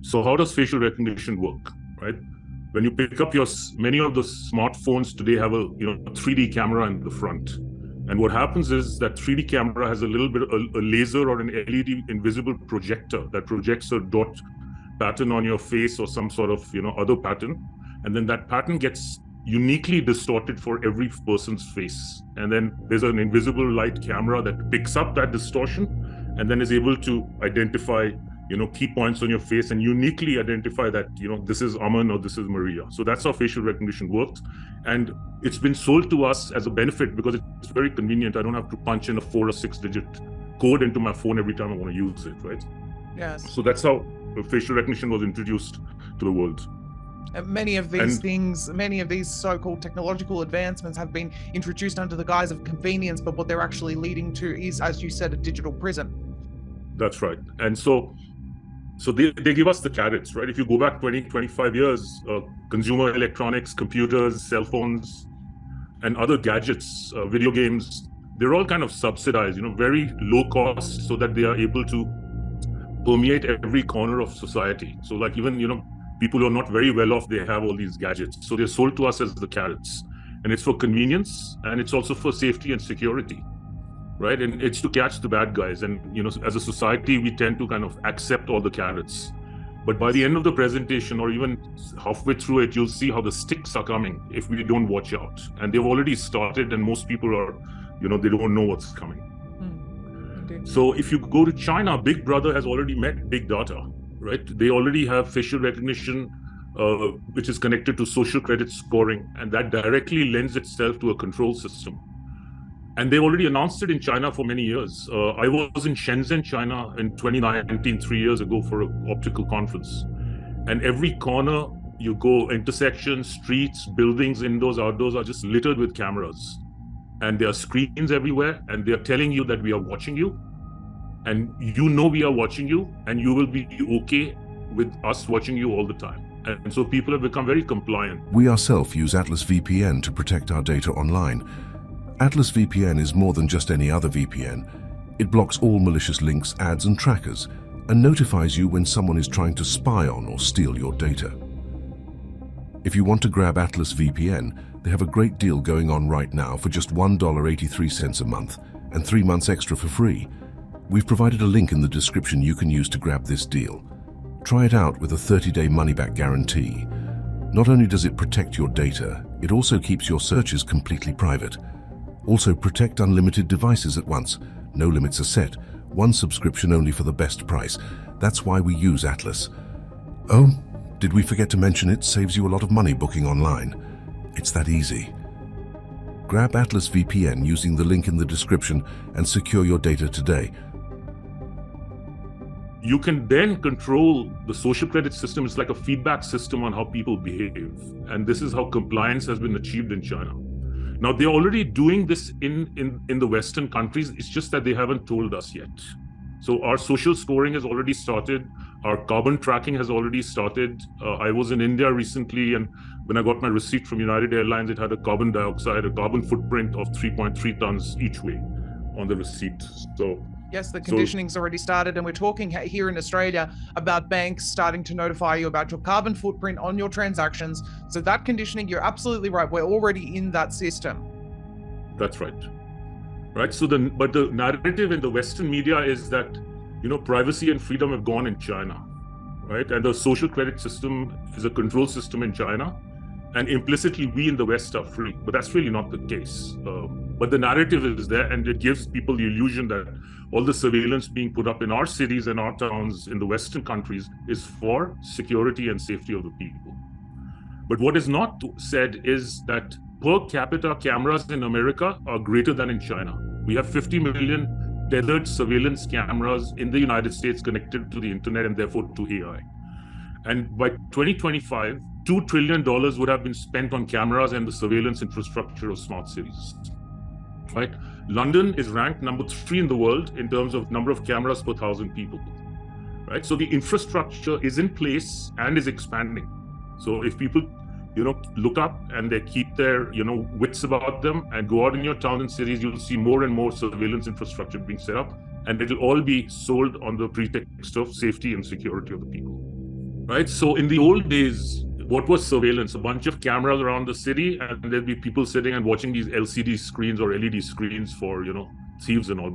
So how does facial recognition work, right? When you pick up many of the smartphones today have a 3D camera in the front. And what happens is that 3D camera has a little bit a laser or an LED invisible projector that projects a dot pattern on your face or some sort of other pattern. And then that pattern gets uniquely distorted for every person's face. And then there's an invisible light camera that picks up that distortion and then is able to identify key points on your face and uniquely identify that, this is Aman or this is Maria. So that's how facial recognition works. And it's been sold to us as a benefit because it's very convenient. I don't have to punch in a 4 or 6 digit code into my phone every time I want to use it, right? Yes. So that's how facial recognition was introduced to the world. Many of these so-called technological advancements have been introduced under the guise of convenience, but what they're actually leading to is, as you said, a digital prison. That's right. And so they give us the carrots, right? If you go back 20, 25 years, consumer electronics, computers, cell phones, and other gadgets, video games, they're all kind of subsidized, very low cost so that they are able to permeate every corner of society. So like even, people who are not very well off, they have all these gadgets. So they're sold to us as the carrots. And it's for convenience, and it's also for safety and security, right? And it's to catch the bad guys. And, as a society, we tend to kind of accept all the carrots. But by the end of the presentation, or even halfway through it, you'll see how the sticks are coming if we don't watch out. And they've already started, and most people are, they don't know what's coming. So if you go to China, Big Brother has already met big data, right? They already have facial recognition, which is connected to social credit scoring, and that directly lends itself to a control system. And they've already announced it in China for many years. I was in Shenzhen, China in 2019, 3 years ago, for an optical conference. And every corner you go, intersections, streets, buildings, indoors, outdoors, are just littered with cameras. And there are screens everywhere, and they're telling you that we are watching you. And we are watching you, and you will be okay with us watching you all the time. And so people have become very compliant. We ourselves use Atlas VPN to protect our data online. Atlas VPN is more than just any other VPN. It blocks all malicious links, ads, and trackers, and notifies you when someone is trying to spy on or steal your data. If you want to grab Atlas VPN, they have a great deal going on right now for just $1.83 a month and 3 months extra for free. We've provided a link in the description you can use to grab this deal. Try it out with a 30-day money-back guarantee. Not only does it protect your data, it also keeps your searches completely private. Also, protect unlimited devices at once. No limits are set. One subscription only for the best price. That's why we use Atlas. Oh, did we forget to mention it saves you a lot of money booking online? It's that easy. Grab Atlas VPN using the link in the description and secure your data today. You can then control the social credit system. It's like a feedback system on how people behave. And this is how compliance has been achieved in China. Now, they're already doing this in the Western countries. It's just that they haven't told us yet. So our social scoring has already started. Our carbon tracking has already started. I was in India recently, and when I got my receipt from United Airlines, it had a carbon footprint of 3.3 tons each way on the receipt. So yes, the conditioning's already started, and we're talking here in Australia about banks starting to notify you about your carbon footprint on your transactions. So that conditioning, you're absolutely right. We're already in that system. That's right. Right. So but the narrative in the Western media is that, privacy and freedom have gone in China, right? And the social credit system is a control system in China, and implicitly we in the West are free. But that's really not the case. But the narrative is there, and it gives people the illusion that all the surveillance being put up in our cities and our towns in the Western countries is for security and safety of the people. But what is not said is that per capita cameras in America are greater than in China. We have 50 million tethered surveillance cameras in the United States connected to the internet and therefore to AI. And by 2025, $2 trillion would have been spent on cameras and the surveillance infrastructure of smart cities, right? London is ranked number 3 in the world in terms of number of cameras per 1,000 people, right? So the infrastructure is in place and is expanding. So if people, look up and they keep their, wits about them and go out in your town and cities, you'll see more and more surveillance infrastructure being set up, and it'll all be sold on the pretext of safety and security of the people. right? So in the old days, what was surveillance? A bunch of cameras around the city, and there'd be people sitting and watching these LCD screens or LED screens for, thieves and all.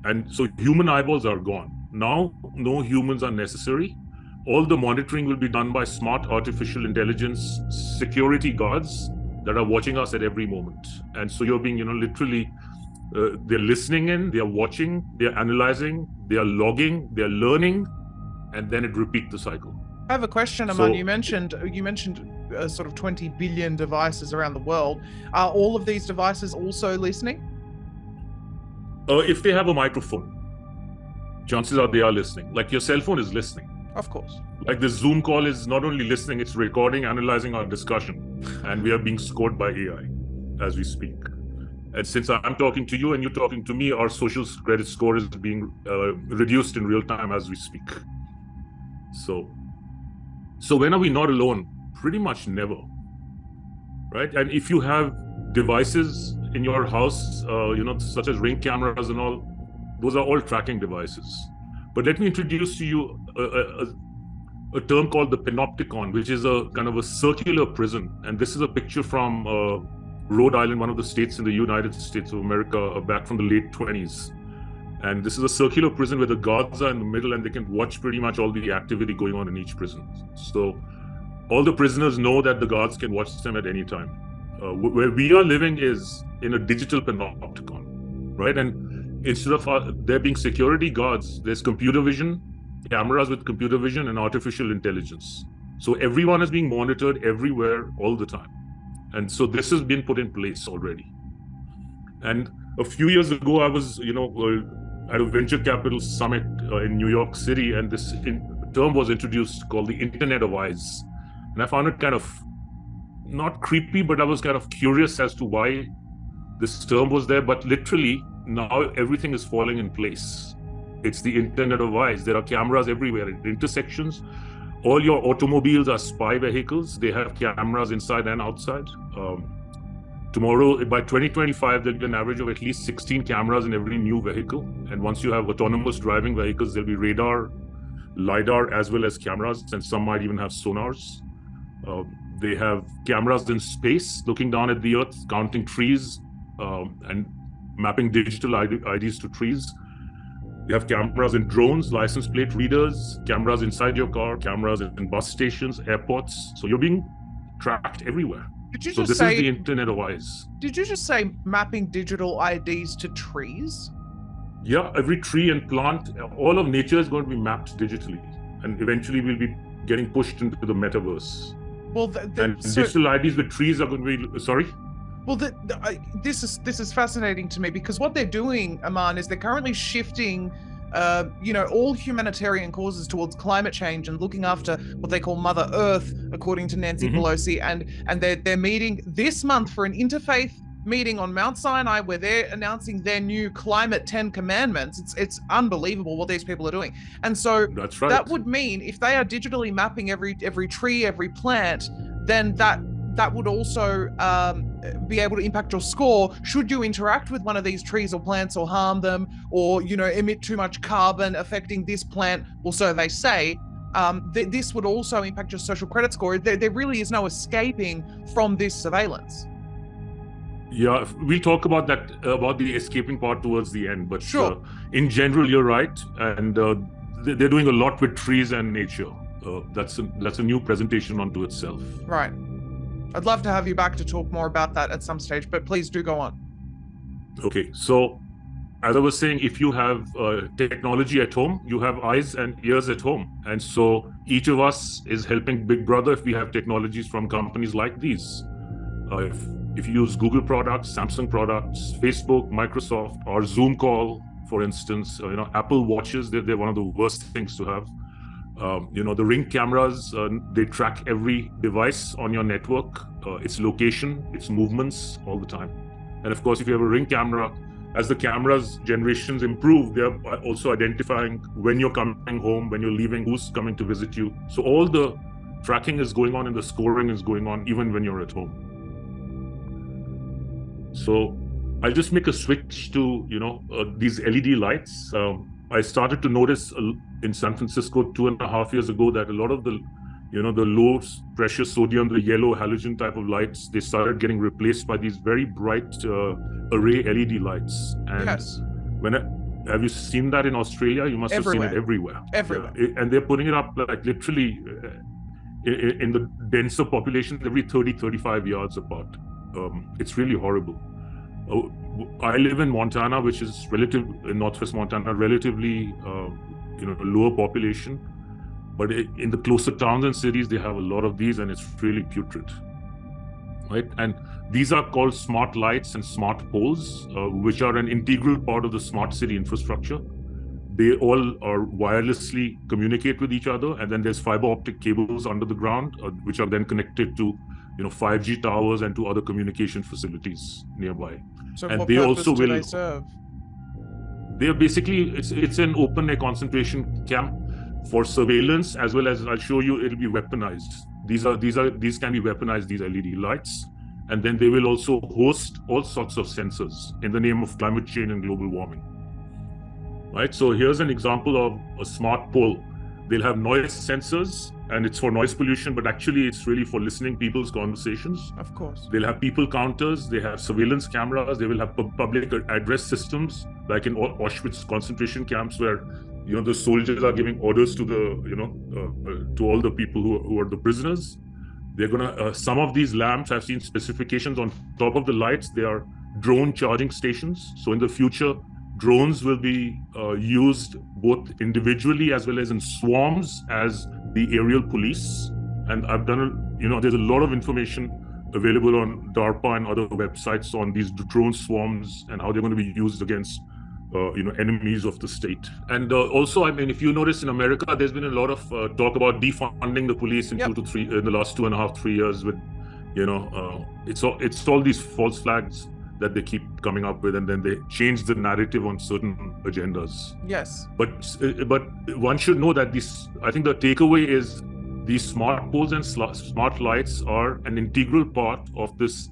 And so human eyeballs are gone. Now, no humans are necessary. All the monitoring will be done by smart artificial intelligence security guards that are watching us at every moment. And so you're being, literally, they're listening in, they're watching, they're analyzing, they're logging, they're learning, and then it repeats the cycle. I have a question, Aman. You mentioned sort of 20 billion devices around the world. Are all of these devices also listening? If they have a microphone, chances are they are listening. Like your cell phone is listening. Of course. Like this Zoom call is not only listening, it's recording, analyzing our discussion. And we are being scored by AI as we speak. And since I'm talking to you and you're talking to me, our social credit score is being reduced in real time as we speak. So when are we not alone? Pretty much never, right? And if you have devices in your house, such as Ring cameras and all, those are all tracking devices. But let me introduce to you a term called the panopticon, which is a kind of a circular prison. And this is a picture from Rhode Island, one of the states in the United States of America, back from the late 20s. And this is a circular prison where the guards are in the middle and they can watch pretty much all the activity going on in each prison. So all the prisoners know that the guards can watch them at any time. Where we are living is in a digital panopticon, right? And instead of there being security guards, there's computer vision, cameras with computer vision and artificial intelligence. So everyone is being monitored everywhere all the time. And so this has been put in place already. And a few years ago, I was, at a venture capital summit in New York City, and this term was introduced called the Internet of Eyes. And I found it kind of not creepy, but I was kind of curious as to why this term was there. But literally, now everything is falling in place. It's the Internet of Eyes. There are cameras everywhere at intersections. All your automobiles are spy vehicles. They have cameras inside and outside. Tomorrow, by 2025, there'll be an average of at least 16 cameras in every new vehicle. And once you have autonomous driving vehicles, there'll be radar, LiDAR, as well as cameras, and some might even have sonars. They have cameras in space, looking down at the Earth, counting trees, and mapping digital IDs to trees. You have cameras in drones, license plate readers, cameras inside your car, cameras in bus stations, airports. So you're being tracked everywhere. So this is the Internet of Eyes. Did you just say mapping digital IDs to trees? Yeah, every tree and plant, all of nature is going to be mapped digitally. And eventually we'll be getting pushed into the metaverse. Well, digital IDs with trees are going to be, sorry? Well, this is fascinating to me, because what they're doing, Aman, is they're currently shifting all humanitarian causes towards climate change and looking after what they call Mother Earth, according to Nancy Pelosi. And they're meeting this month for an interfaith meeting on Mount Sinai, where they're announcing their new climate 10 commandments. It's unbelievable what these people are doing. And so that's right. That would mean if they are digitally mapping every tree, every plant, then that would also be able to impact your score should you interact with one of these trees or plants or harm them, or emit too much carbon affecting this plant, or so they say. This would also impact your social credit score. There really is no escaping from this surveillance. Yeah, we'll talk about that, about the escaping part towards the end. But sure. In general, you're right. And they're doing a lot with trees and nature. That's a new presentation unto itself. Right. I'd love to have you back to talk more about that at some stage, but please do go on. Okay, so as I was saying, if you have technology at home, you have eyes and ears at home. And so each of us is helping Big Brother if we have technologies from companies like these. If you use Google products, Samsung products, Facebook, Microsoft, or Zoom call, for instance, Apple watches, they're one of the worst things to have. The Ring cameras, they track every device on your network, its location, its movements all the time. And of course, if you have a Ring camera, as the camera's generations improve, they're also identifying when you're coming home, when you're leaving, who's coming to visit you. So all the tracking is going on and the scoring is going on even when you're at home. So I'll just make a switch to, these LED lights. I started to notice in San Francisco 2.5 years ago that a lot of the, the low pressure sodium, the yellow halogen type of lights, they started getting replaced by these very bright array LED lights. And yes. Have you seen that in Australia? You must have seen it everywhere. Everywhere. And they're putting it up like literally in the denser population every 30, 35 yards apart. It's really horrible. I live in Montana, which is in northwest Montana, relatively, lower population. But in the closer towns and cities, they have a lot of these, and it's really putrid, right? And these are called smart lights and smart poles, which are an integral part of the smart city infrastructure. They all are wirelessly communicate with each other, and then there's fiber optic cables under the ground, which are then connected to 5G towers and to other communication facilities nearby. So and what they purpose also do will they serve? They're basically, it's an open air concentration camp for surveillance, as well as, I'll show you, it'll be weaponized. These can be weaponized, these LED lights. And then they will also host all sorts of sensors in the name of climate change and global warming. Right, so here's an example of a smart pole. They'll have noise sensors, and it's for noise pollution, but actually it's really for listening people's conversations. Of course. They'll have people counters, they have surveillance cameras, they will have public address systems, like in Auschwitz concentration camps, where the soldiers are giving orders to the to all the people who are the prisoners. They're gonna some of these lamps, I've seen specifications on top of the lights. They are drone charging stations. So in the future, drones will be used both individually as well as in swarms as the aerial police. And I've done, there's a lot of information available on DARPA and other websites on these drone swarms and how they're going to be used against, enemies of the state. And also, I mean, if you notice in America, there's been a lot of talk about defunding the police in Yep. in the last 2.5, 3 years with, it's all these false flags that they keep coming up with, and then they change the narrative on certain agendas. Yes. But one should know that I think the takeaway is these smart poles and smart lights are an integral part of this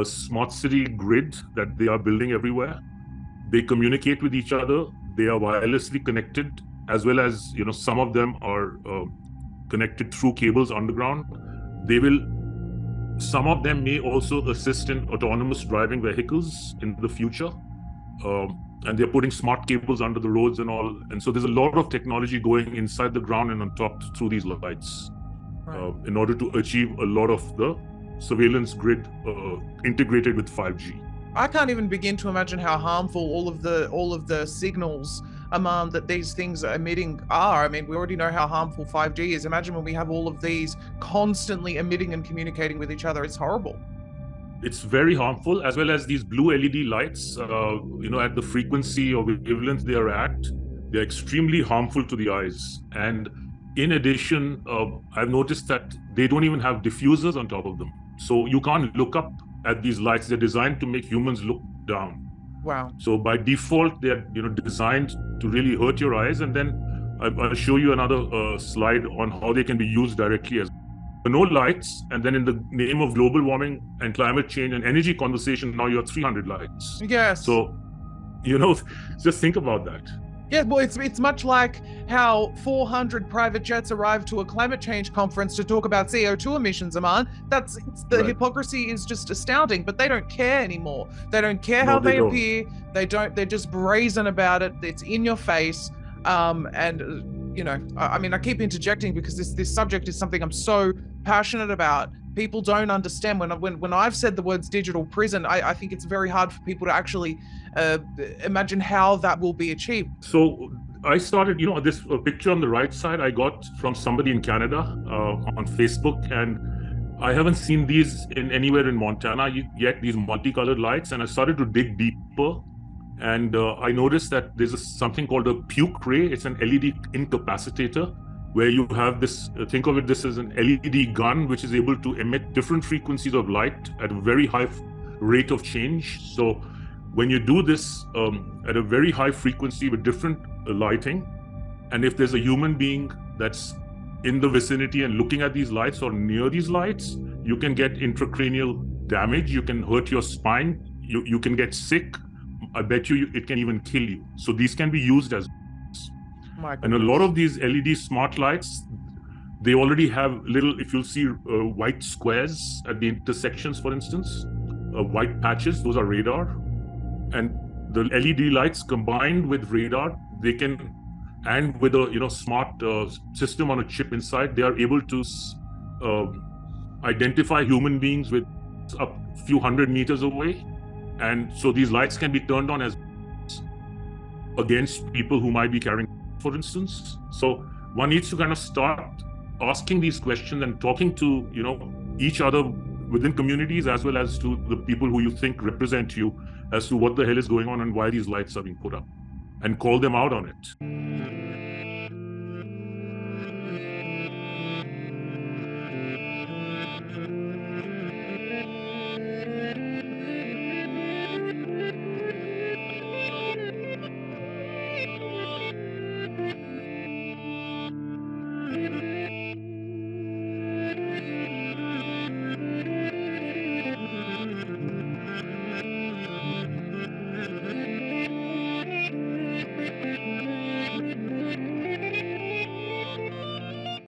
smart city grid that they are building everywhere. They communicate with each other. They are wirelessly connected, as well as, some of them are connected through cables underground. Some of them may also assist in autonomous driving vehicles in the future. And they're putting smart cables under the roads and all. And so there's a lot of technology going inside the ground and on top through these lights, Right. in order to achieve a lot of the surveillance grid integrated with 5G. I can't even begin to imagine how harmful all of the signals, Aman, that these things are emitting are. I mean, we already know how harmful 5G is. Imagine when we have all of these constantly emitting and communicating with each other. It's horrible. It's very harmful, as well as these blue LED lights, at the frequency or wavelength they are at, they're extremely harmful to the eyes. And in addition, I've noticed that they don't even have diffusers on top of them. So you can't look up at these lights. They're designed to make humans look down. Wow. So by default, they're designed to really hurt your eyes. And then I'll show you another slide on how they can be used directly as no lights. And then in the name of global warming and climate change and energy conversation, now you have 300 lights. Yes. So, just think about that. Yeah, well, it's much like how 400 private jets arrived to a climate change conference to talk about CO2 emissions, Aman. The Right. hypocrisy is just astounding, but they don't care anymore. They don't care No, how they they don't. appear. They're just brazen about it. It's in your face. I mean, I keep interjecting because this subject is something I'm so passionate about. People don't understand when I've said the words digital prison, I think it's very hard for people to actually imagine how that will be achieved. So I started, this picture on the right side I got from somebody in Canada on Facebook, and I haven't seen these anywhere in Montana yet, these multicolored lights, and I started to dig deeper, and I noticed that there's something called a puke ray. It's an LED incapacitator, where you have this, think of this as an LED gun, which is able to emit different frequencies of light at a very high rate of change. So when you do this at a very high frequency with different lighting, and if there's a human being that's in the vicinity and looking at these lights or near these lights, you can get intracranial damage, you can hurt your spine, you can get sick. I bet you it can even kill you. So these can be used as My And a lot goodness. of these LED smart lights, they already have little, if you'll see white squares at the intersections, for instance, white patches, those are radar. And the LED lights combined with radar, they can, and with a smart system on a chip inside, they are able to identify human beings with a few hundred meters away. And so these lights can be turned on as against people who might be carrying, for instance. So one needs to kind of start asking these questions and talking to each other within communities, as well as to the people who you think represent you, as to what the hell is going on and why these lights are being put up, and call them out on it.